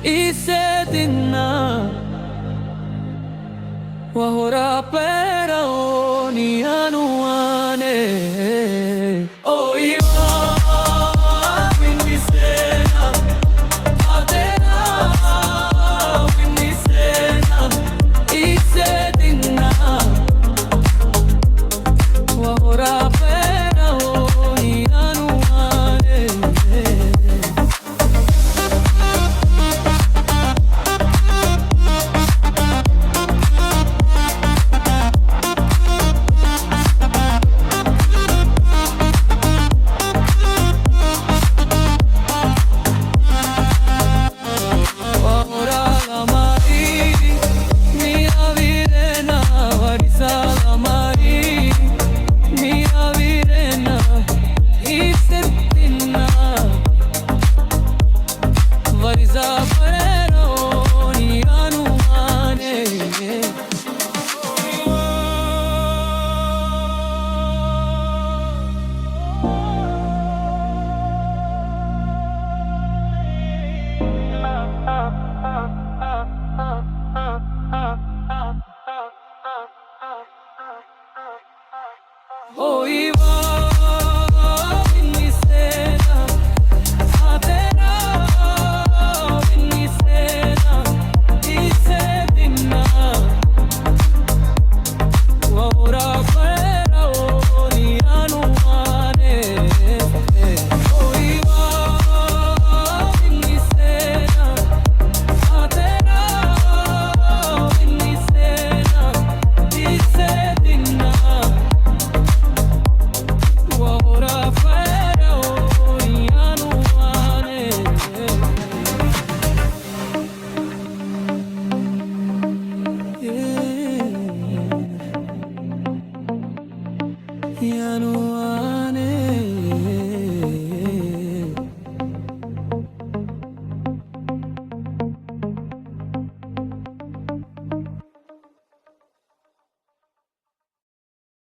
y se digna wahora pera oni anuane o iwa winisena adena winisena y se digna wahora pera oni anuane o iwa winisena adena winisena y se digna wahora pera oni anuane o iwa winisena adena winisena y se digna wahora pera oni anuane yeah. Yanuane